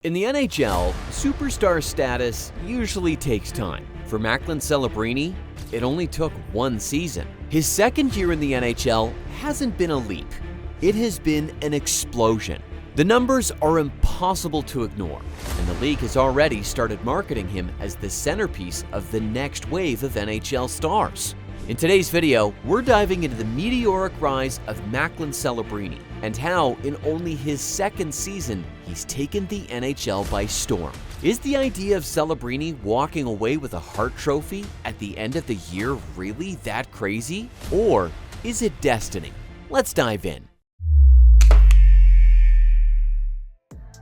In the NHL, superstar status usually takes time. For Macklin Celebrini, it only took one season. His second year in the NHL hasn't been a leap. It has been an explosion. The numbers are impossible to ignore, and the league has already started marketing him as the centerpiece of the next wave of NHL stars. In today's video, we're diving into the meteoric rise of Macklin Celebrini and how, in only his second season, he's taken the NHL by storm. Is the idea of Celebrini walking away with a Hart Trophy at the end of the year really that crazy? Or is it destiny? Let's dive in.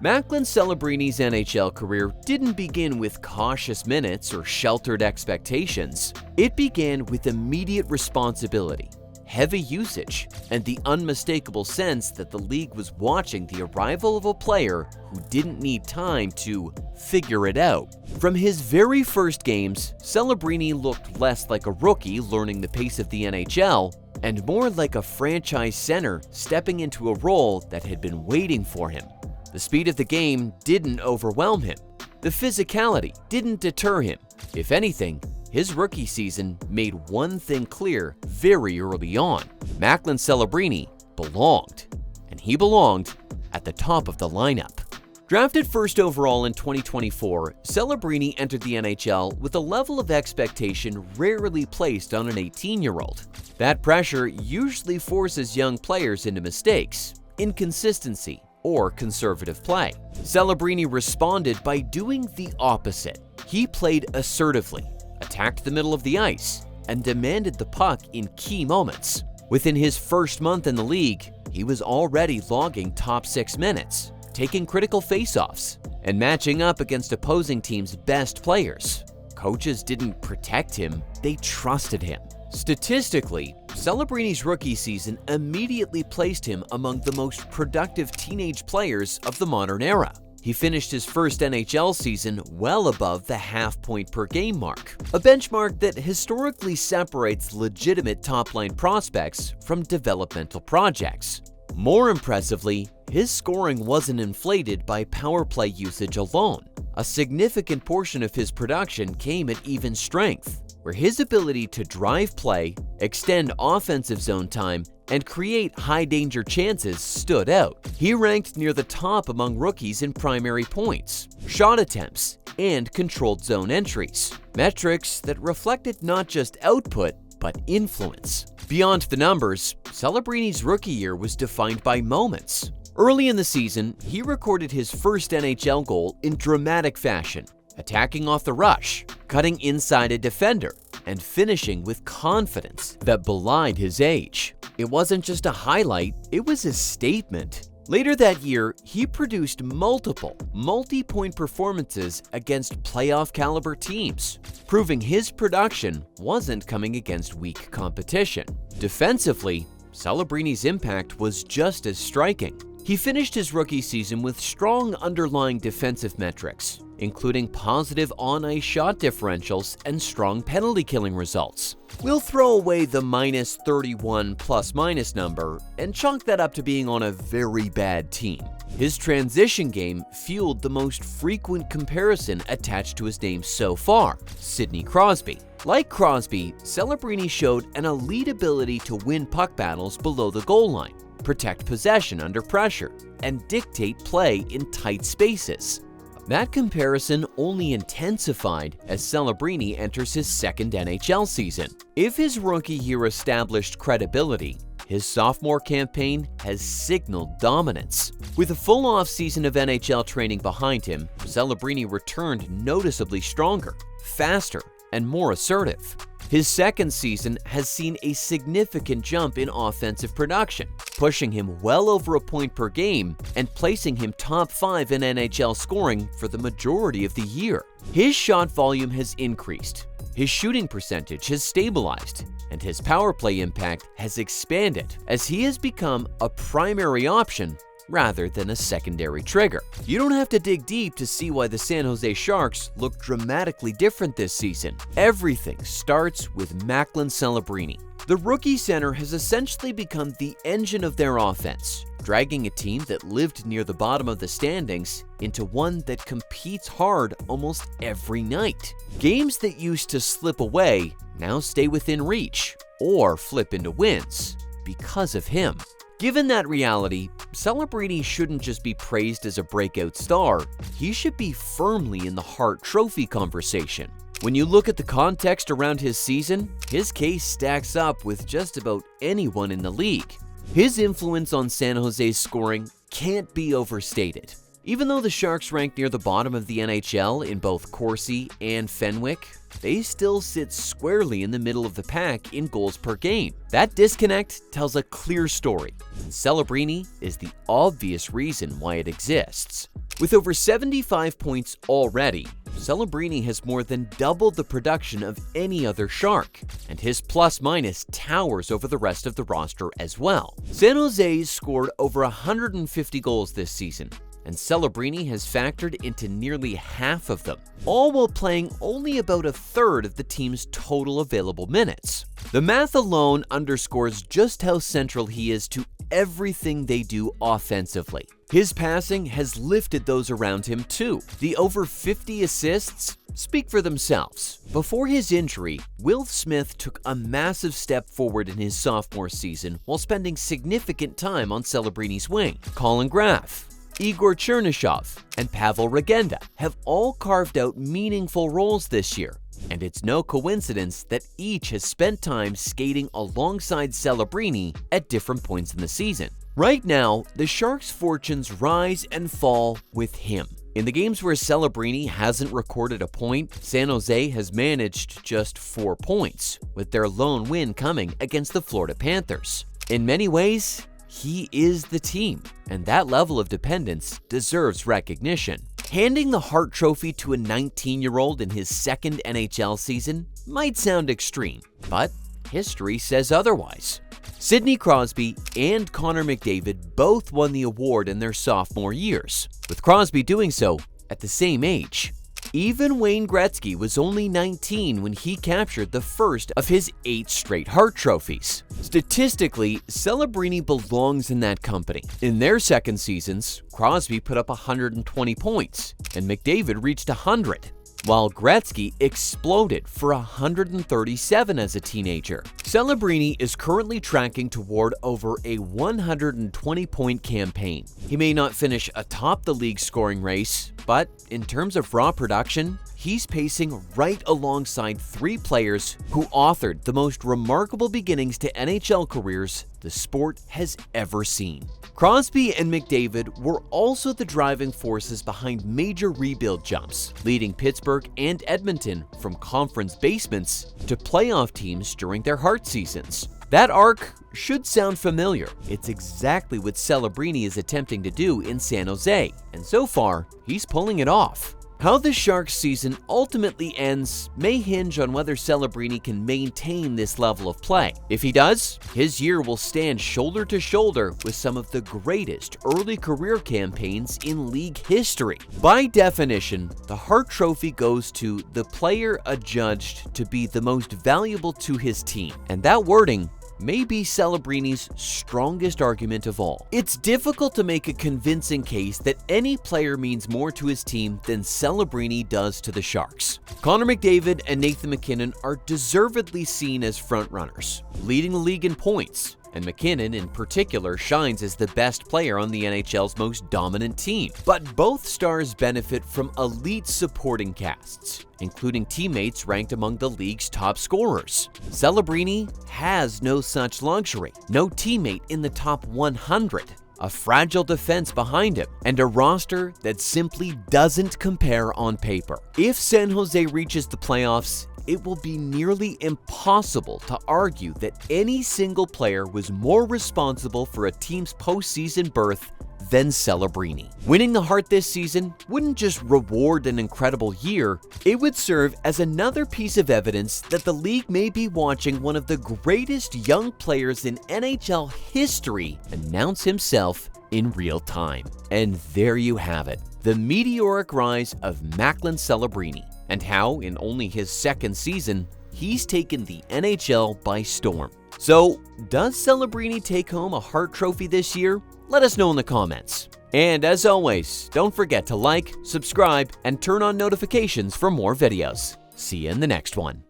Macklin Celebrini's NHL career didn't begin with cautious minutes or sheltered expectations. It began with immediate responsibility, heavy usage, and the unmistakable sense that the league was watching the arrival of a player who didn't need time to figure it out. From his very first games, Celebrini looked less like a rookie learning the pace of the NHL and more like a franchise center stepping into a role that had been waiting for him. The speed of the game didn't overwhelm him. The physicality didn't deter him. If anything, his rookie season made one thing clear very early on. Macklin Celebrini belonged, and he belonged at the top of the lineup. Drafted first overall in 2024, Celebrini entered the NHL with a level of expectation rarely placed on an 18-year-old. That pressure usually forces young players into mistakes, inconsistency, or conservative play. Celebrini responded by doing the opposite. He played assertively, attacked the middle of the ice, and demanded the puck in key moments. Within his first month in the league, he was already logging top 6 minutes, taking critical faceoffs, and matching up against opposing teams' best players. Coaches didn't protect him, they trusted him. Statistically, Celebrini's rookie season immediately placed him among the most productive teenage players of the modern era. He finished his first NHL season well above the half-point per game mark, a benchmark that historically separates legitimate top-line prospects from developmental projects. More impressively, his scoring wasn't inflated by power play usage alone. A significant portion of his production came at even strength, where his ability to drive play, extend offensive zone time, and create high-danger chances stood out. He ranked near the top among rookies in primary points, shot attempts, and controlled zone entries, metrics that reflected not just output, but influence. Beyond the numbers, Celebrini's rookie year was defined by moments. Early in the season, he recorded his first NHL goal in dramatic fashion, attacking off the rush, cutting inside a defender, and finishing with confidence that belied his age. It wasn't just a highlight, it was a statement. Later that year, he produced multiple multi-point performances against playoff-caliber teams, proving his production wasn't coming against weak competition. Defensively, Celebrini's impact was just as striking. He finished his rookie season with strong underlying defensive metrics, including positive on-ice shot differentials and strong penalty-killing results. We'll throw away the -31 plus-minus number and chalk that up to being on a very bad team. His transition game fueled the most frequent comparison attached to his name so far, Sidney Crosby. Like Crosby, Celebrini showed an elite ability to win puck battles below the goal line, protect possession under pressure, and dictate play in tight spaces. That comparison only intensified as Celebrini enters his second NHL season. If his rookie year established credibility, his sophomore campaign has signaled dominance. With a full off-season of NHL training behind him, Celebrini returned noticeably stronger, faster, and more assertive. His second season has seen a significant jump in offensive production, pushing him well over a point per game and placing him top 5 in NHL scoring for the majority of the year. His shot volume has increased, his shooting percentage has stabilized, and his power play impact has expanded as he has become a primary option rather than a secondary trigger. You don't have to dig deep to see why the San Jose Sharks look dramatically different this season. Everything starts with Macklin Celebrini. The rookie center has essentially become the engine of their offense, dragging a team that lived near the bottom of the standings into one that competes hard almost every night. Games that used to slip away now stay within reach or flip into wins because of him. Given that reality, Celebrini shouldn't just be praised as a breakout star, he should be firmly in the Hart Trophy conversation. When you look at the context around his season, his case stacks up with just about anyone in the league. His influence on San Jose's scoring can't be overstated. Even though the Sharks rank near the bottom of the NHL in both Corsi and Fenwick, they still sit squarely in the middle of the pack in goals per game. That disconnect tells a clear story, and Celebrini is the obvious reason why it exists. With over 75 points already, Celebrini has more than doubled the production of any other Shark, and his plus-minus towers over the rest of the roster as well. San Jose's scored over 150 goals this season, and Celebrini has factored into nearly half of them, all while playing only about a third of the team's total available minutes. The math alone underscores just how central he is to everything they do offensively. His passing has lifted those around him too. The over 50 assists speak for themselves. Before his injury, Will Smith took a massive step forward in his sophomore season while spending significant time on Celebrini's wing. Colin Graff, Igor Chernyshov, and Pavel Regenda have all carved out meaningful roles this year, and it's no coincidence that each has spent time skating alongside Celebrini at different points in the season. Right now, the Sharks' fortunes rise and fall with him. In the games where Celebrini hasn't recorded a point, San Jose has managed just 4 points, with their lone win coming against the Florida Panthers. In many ways, he is the team, and that level of dependence deserves recognition. Handing the Hart Trophy to a 19-year-old in his second NHL season might sound extreme, but history says otherwise. Sidney Crosby and Connor McDavid both won the award in their sophomore years, with Crosby doing so at the same age. Even Wayne Gretzky was only 19 when he captured the first of his 8 straight Hart Trophies. Statistically, Celebrini belongs in that company. In their second seasons, Crosby put up 120 points, and McDavid reached 100, while Gretzky exploded for 137 as a teenager. Celebrini is currently tracking toward over a 120-point campaign. He may not finish atop the league scoring race, but in terms of raw production, he's pacing right alongside 3 players who authored the most remarkable beginnings to NHL careers the sport has ever seen. Crosby and McDavid were also the driving forces behind major rebuild jumps, leading Pittsburgh and Edmonton from conference basements to playoff teams during their Hart seasons. That arc should sound familiar. It's exactly what Celebrini is attempting to do in San Jose, and so far, he's pulling it off. How the Sharks season ultimately ends may hinge on whether Celebrini can maintain this level of play. If he does, his year will stand shoulder to shoulder with some of the greatest early career campaigns in league history. By definition, the Hart Trophy goes to the player adjudged to be the most valuable to his team, and that wording may be Celebrini's strongest argument of all. It's difficult to make a convincing case that any player means more to his team than Celebrini does to the Sharks. Connor McDavid and Nathan MacKinnon are deservedly seen as frontrunners, leading the league in points, and MacKinnon in particular shines as the best player on the NHL's most dominant team. But both stars benefit from elite supporting casts, including teammates ranked among the league's top scorers. Celebrini has no such luxury, no teammate in the top 100, a fragile defense behind him, and a roster that simply doesn't compare on paper. If San Jose reaches the playoffs, it will be nearly impossible to argue that any single player was more responsible for a team's postseason berth than Celebrini. Winning the Hart this season wouldn't just reward an incredible year, it would serve as another piece of evidence that the league may be watching one of the greatest young players in NHL history announce himself in real time. And there you have it, the meteoric rise of Macklin Celebrini, and how, in only his second season, he's taken the NHL by storm. So, does Celebrini take home a Hart Trophy this year? Let us know in the comments. And as always, don't forget to like, subscribe, and turn on notifications for more videos. See you in the next one.